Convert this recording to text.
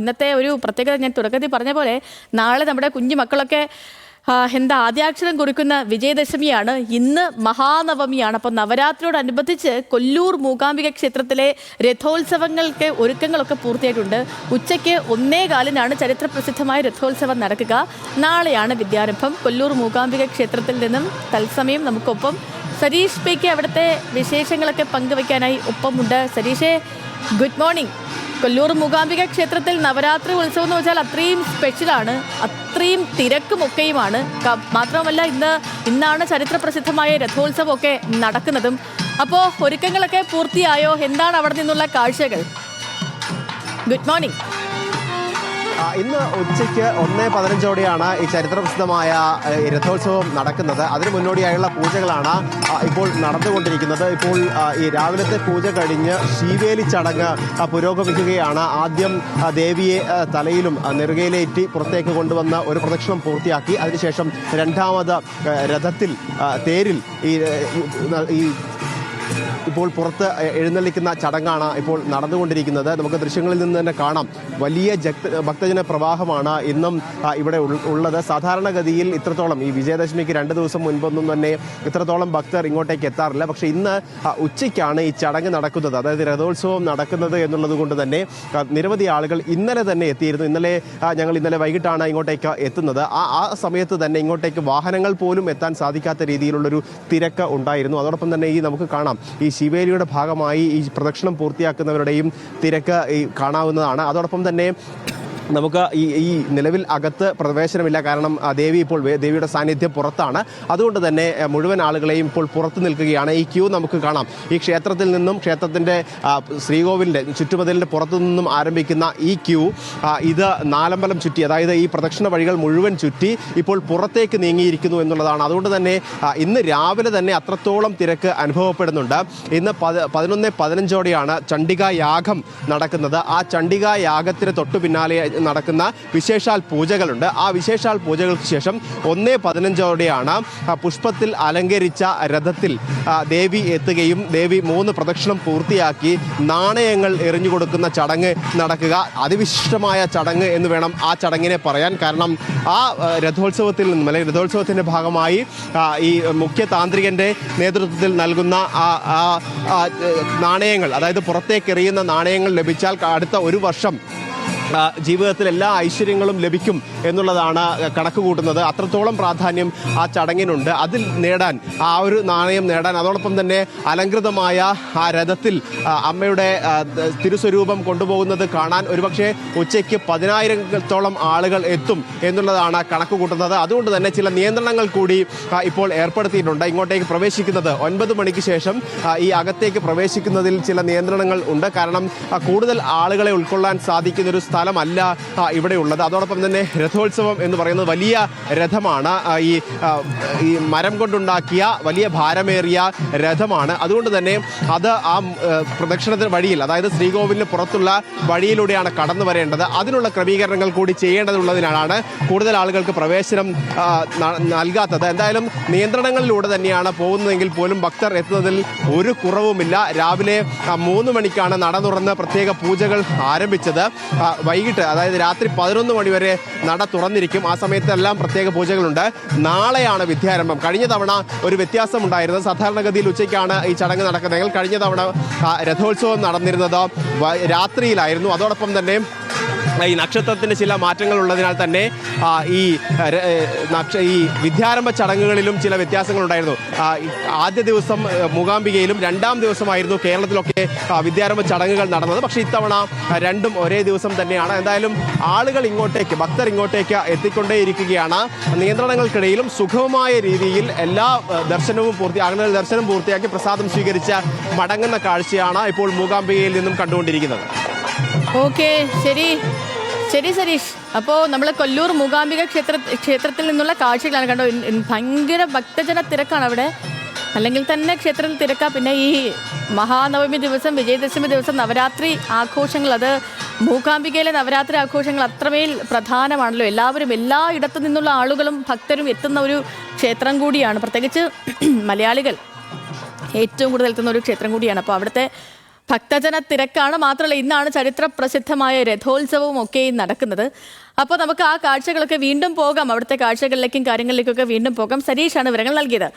ഇന്നത്തെ ഒരു പ്രത്യേകത ഞാൻ തുടക്കത്തിൽ പറഞ്ഞ പോലെ നാളെ നമ്മുടെ കുഞ്ഞു മക്കളൊക്കെ ആദ്യാക്ഷരം കുറിക്കുന്ന വിജയദശമിയാണ്. ഇന്ന് മഹാനവമിയാണ്. അപ്പോൾ നവരാത്രിയോടനുബന്ധിച്ച് കൊല്ലൂർ മൂകാംബിക ക്ഷേത്രത്തിലെ രഥോത്സവങ്ങൾക്ക് ഒരുക്കങ്ങളൊക്കെ പൂർത്തിയായിട്ടുണ്ട്. ഉച്ചയ്ക്ക് 1:15 ചരിത്രപ്രസിദ്ധമായ രഥോത്സവം നടക്കുക. നാളെയാണ് വിദ്യാരംഭം. കൊല്ലൂർ മൂകാംബിക ക്ഷേത്രത്തിൽ നിന്നും തത്സമയം നമുക്കൊപ്പം സരീഷ് പി.കെ അവിടുത്തെ വിശേഷങ്ങളൊക്കെ പങ്കുവയ്ക്കാനായി ഒപ്പമുണ്ട്. സരീഷേ, ഗുഡ് മോർണിംഗ്. കൊല്ലൂർ മൂകാംബിക ക്ഷേത്രത്തിൽ നവരാത്രി ഉത്സവം എന്ന് വെച്ചാൽ അത്രയും സ്പെഷ്യലാണ്, അത്രയും തിരക്കുമൊക്കെയുമാണ്. മാത്രമല്ല ഇന്നാണ് ചരിത്രപ്രസിദ്ധമായ രഥോത്സവമൊക്കെ നടക്കുന്നതും. അപ്പോൾ ഒരുക്കങ്ങളൊക്കെ പൂർത്തിയായോ? എന്താണ് അവിടെ നിന്നുള്ള കാഴ്ചകൾ? Good morning. ഇന്ന് ഉച്ചയ്ക്ക് 1:15 ഈ ചരിത്രപ്രസിദ്ധമായ രഥോത്സവം നടക്കുന്നത്. അതിന് മുന്നോടിയായുള്ള പൂജകളാണ് ഇപ്പോൾ നടന്നുകൊണ്ടിരിക്കുന്നത്. ഇപ്പോൾ ഈ രാവിലത്തെ പൂജ കഴിഞ്ഞ് ശീവേലി ചടങ്ങ് പുരോഗമിക്കുകയാണ്. ആദ്യം ദേവിയെ തലയിലും നെറുകയിലേറ്റി പുറത്തേക്ക് കൊണ്ടുവന്ന ഒരു പ്രദക്ഷിണം പൂർത്തിയാക്കി. അതിനുശേഷം രണ്ടാമത് രഥത്തിൽ തേരിൽ ഈ ഇപ്പോൾ പുറത്ത് എഴുന്നള്ളിക്കുന്ന ചടങ്ങാണ് ഇപ്പോൾ നടന്നുകൊണ്ടിരിക്കുന്നത്. നമുക്ക് ദൃശ്യങ്ങളിൽ നിന്ന് തന്നെ കാണാം, വലിയ ഭക്തജന പ്രവാഹമാണ് ഇന്നും ഇവിടെ ഉള്ളത്. സാധാരണഗതിയിൽ ഇത്രത്തോളം ഈ വിജയദശമിക്ക് 2 ദിവസം മുൻപൊന്നും തന്നെ ഇത്രത്തോളം ഭക്തർ ഇങ്ങോട്ടേക്ക് എത്താറില്ല. പക്ഷേ ഇന്ന് ഉച്ചയ്ക്കാണ് ഈ ചടങ്ങ് നടക്കുന്നത്, അതായത് രഥോത്സവം നടക്കുന്നത് എന്നുള്ളത് കൊണ്ട് തന്നെ നിരവധി ആളുകൾ ഇന്നലെ തന്നെ എത്തിയിരുന്നു. ഞങ്ങൾ ഇന്നലെ വൈകിട്ടാണ് ഇങ്ങോട്ടേക്ക് എത്തുന്നത്. ആ സമയത്ത് തന്നെ ഇങ്ങോട്ടേക്ക് വാഹനങ്ങൾ പോലും എത്താൻ സാധിക്കാത്ത രീതിയിലുള്ളൊരു തിരക്ക് ഉണ്ടായിരുന്നു. അതോടൊപ്പം തന്നെ നമുക്ക് കാണാം, ഈ ശിവേലിയുടെ ഭാഗമായി ഈ പ്രദക്ഷിണം പൂർത്തിയാക്കുന്നവരുടെയും തിരക്ക് കാണാവുന്നതാണ്. അതോടൊപ്പം തന്നെ നമുക്ക് ഈ നിലവിൽ അകത്ത് പ്രവേശനമില്ല, കാരണം ദേവിയുടെ സാന്നിധ്യം പുറത്താണ്. അതുകൊണ്ട് തന്നെ മുഴുവൻ ആളുകളെയും ഇപ്പോൾ പുറത്തു നിൽക്കുകയാണ്. ഈ ക്യൂ നമുക്ക് കാണാം. ഈ ക്ഷേത്രത്തിൽ നിന്നും ക്ഷേത്രത്തിൻ്റെ ശ്രീകോവിലിൻ്റെ ചുറ്റുമതിലിൻ്റെ പുറത്തു നിന്നും ആരംഭിക്കുന്ന ഈ ക്യൂ ഇത് നാലമ്പലം ചുറ്റി, അതായത് ഈ പ്രദക്ഷിണ വഴികൾ മുഴുവൻ ചുറ്റി ഇപ്പോൾ പുറത്തേക്ക് നീങ്ങിയിരിക്കുന്നു എന്നുള്ളതാണ്. അതുകൊണ്ട് തന്നെ ഇന്ന് രാവിലെ തന്നെ അത്രത്തോളം തിരക്ക് അനുഭവപ്പെടുന്നുണ്ട്. ഇന്ന് 11:15 ചണ്ഡികാ യാഗം നടക്കുന്നത്. ആ ചണ്ഡികാ യാഗത്തിന് തൊട്ടു പിന്നാലെ നടക്കുന്ന വിശേഷാൽ പൂജകളുണ്ട്. ആ വിശേഷാൽ പൂജകൾക്ക് ശേഷം 1:15 പുഷ്പത്തിൽ അലങ്കരിച്ച രഥത്തിൽ ദേവി എത്തുകയും ദേവി 3 പ്രദക്ഷിണം പൂർത്തിയാക്കി നാണയങ്ങൾ എറിഞ്ഞു കൊടുക്കുന്ന ചടങ്ങ് നടക്കുക. അതിവിശിഷ്ടമായ ചടങ്ങ് എന്ന് വേണം ആ ചടങ്ങിനെ പറയാൻ. കാരണം ആ രഥോത്സവത്തിൽ നിന്നും അല്ലെങ്കിൽ രഥോത്സവത്തിൻ്റെ ഭാഗമായി ഈ മുഖ്യ താന്ത്രികൻ്റെ നേതൃത്വത്തിൽ നൽകുന്ന നാണയങ്ങൾ, അതായത് പുറത്തേക്ക് എറിയുന്ന നാണയങ്ങൾ ലഭിച്ചാൽ അടുത്ത 1 വർഷം ജീവിതത്തിൽ എല്ലാ ഐശ്വര്യങ്ങളും ലഭിക്കും എന്നുള്ളതാണ് കണക്ക് കൂട്ടുന്നത്. അത്രത്തോളം പ്രാധാന്യം ആ ചടങ്ങിനുണ്ട്. അതിൽ നേടാൻ, ആ ഒരു നാണയം നേടാൻ, അതോടൊപ്പം തന്നെ അലങ്കൃതമായ ആ രഥത്തിൽ അമ്മയുടെ തിരുസ്വരൂപം കൊണ്ടുപോകുന്നത് കാണാൻ ഒരുപക്ഷെ ഉച്ചയ്ക്ക് 10,000-ഓളം ആളുകൾ എത്തും എന്നുള്ളതാണ് കണക്ക് കൂട്ടുന്നത്. അതുകൊണ്ട് തന്നെ ചില നിയന്ത്രണങ്ങൾ കൂടി ഇപ്പോൾ ഏർപ്പെടുത്തിയിട്ടുണ്ട്. ഇങ്ങോട്ടേക്ക് പ്രവേശിക്കുന്നത് 9 മണിക്ക് ശേഷം ഈ അകത്തേക്ക് പ്രവേശിക്കുന്നതിൽ ചില നിയന്ത്രണങ്ങൾ ഉണ്ട്. കാരണം കൂടുതൽ ആളുകളെ ഉൾക്കൊള്ളാൻ സാധിക്കുന്നൊരു സ്ഥലമല്ല ഇവിടെ ഉള്ളത്. അതോടൊപ്പം തന്നെ രഥോത്സവം എന്ന് പറയുന്നത് വലിയ രഥമാണ്. ഈ മരം കൊണ്ടുണ്ടാക്കിയ വലിയ ഭാരമേറിയ രഥമാണ്. അതുകൊണ്ട് തന്നെ അത് ആ പ്രദക്ഷിണത്തിന് വഴിയിൽ, അതായത് ശ്രീകോവിലിന് പുറത്തുള്ള വഴിയിലൂടെയാണ് കടന്നു വരേണ്ടത്. അതിനുള്ള ക്രമീകരണങ്ങൾ കൂടി ചെയ്യേണ്ടതുള്ളതിനാലാണ് കൂടുതൽ ആളുകൾക്ക് പ്രവേശനം നൽകാത്തത്. എന്തായാലും നിയന്ത്രണങ്ങളിലൂടെ തന്നെയാണ് പോകുന്നതെങ്കിൽ പോലും ഭക്തർ എത്തുന്നതിൽ ഒരു കുറവുമില്ല. രാവിലെ 3 മണിക്കാണ് നട തുറന്ന് പ്രത്യേക പൂജകൾ ആരംഭിച്ചത്. വൈകിട്ട്, അതായത് രാത്രി 11 മണി വരെ നട തുറന്നിരിക്കും. ആ സമയത്തെല്ലാം പ്രത്യേക പൂജകളുണ്ട്. നാളെയാണ് വിദ്യാരംഭം. കഴിഞ്ഞ തവണ ഒരു വ്യത്യാസമുണ്ടായിരുന്നത്. സാധാരണഗതിയിൽ ഉച്ചയ്ക്കാണ് ഈ ചടങ്ങ് നടക്കുന്നതെങ്കിൽ കഴിഞ്ഞ തവണ രഥോത്സവം നടന്നിരുന്നത് രാത്രിയിലായിരുന്നു. അതോടൊപ്പം തന്നെ ഈ നക്ഷത്രത്തിൻ്റെ ചില മാറ്റങ്ങൾ ഉള്ളതിനാൽ തന്നെ ഈ വിദ്യാരംഭ ചടങ്ങുകളിലും ചില വ്യത്യാസങ്ങളുണ്ടായിരുന്നു. ആദ്യ ദിവസം മൂകാംബികയിലും 2ാം ദിവസമായിരുന്നു കേരളത്തിലൊക്കെ വിദ്യാരംഭ ചടങ്ങുകൾ നടന്നത്. പക്ഷേ ഇത്തവണ രണ്ടും ഒരേ ദിവസം തന്നെയാണ്. എന്തായാലും ആളുകൾ ഭക്തർ ഇങ്ങോട്ടേക്ക് എത്തിക്കൊണ്ടേയിരിക്കുകയാണ്. നിയന്ത്രണങ്ങൾക്കിടയിലും സുഗമമായ രീതിയിൽ എല്ലാ ആളുകൾ ദർശനം പൂർത്തിയാക്കി പ്രസാദം സ്വീകരിച്ച് മടങ്ങുന്ന കാഴ്ചയാണ് ഇപ്പോൾ മൂകാംബികയിൽ നിന്നും കണ്ടുകൊണ്ടിരിക്കുന്നത്. ഓക്കെ, ശരി സരീഷ്. അപ്പോൾ നമ്മൾ കൊല്ലൂർ മൂകാംബിക ക്ഷേത്രത്തിൽ നിന്നുള്ള കാഴ്ചകളാണ് കണ്ടോ. ഭയങ്കര ഭക്തജന തിരക്കാണ് അവിടെ. അല്ലെങ്കിൽ തന്നെ ക്ഷേത്രത്തിൽ തിരക്കാം. പിന്നെ ഈ മഹാനവമി ദിവസം, വിജയദശമി ദിവസം നവരാത്രി ആഘോഷങ്ങൾ, അത് മൂകാംബികയിലെ നവരാത്രി ആഘോഷങ്ങൾ അത്രമേൽ പ്രധാനമാണല്ലോ. എല്ലാവരും, എല്ലായിടത്തു നിന്നുള്ള ആളുകളും ഭക്തരും എത്തുന്ന ഒരു ക്ഷേത്രം കൂടിയാണ്. പ്രത്യേകിച്ച് മലയാളികൾ ഏറ്റവും കൂടുതൽ എത്തുന്ന ഒരു ക്ഷേത്രം കൂടിയാണ്. അപ്പോൾ അവിടുത്തെ ഭക്തജന തിരക്കാണ്. മാത്രമല്ല ഇന്നാണ് ചരിത്ര പ്രസിദ്ധമായ രഥോത്സവവും ഒക്കെയും നടക്കുന്നത്. അപ്പോൾ നമുക്ക് ആ കാഴ്ചകളൊക്കെ വീണ്ടും പോകാം, അവിടുത്തെ കാഴ്ചകളിലേക്കും കാര്യങ്ങളിലേക്കൊക്കെ വീണ്ടും പോകാം. സരീഷാണ് വിവരങ്ങൾ നൽകിയത്.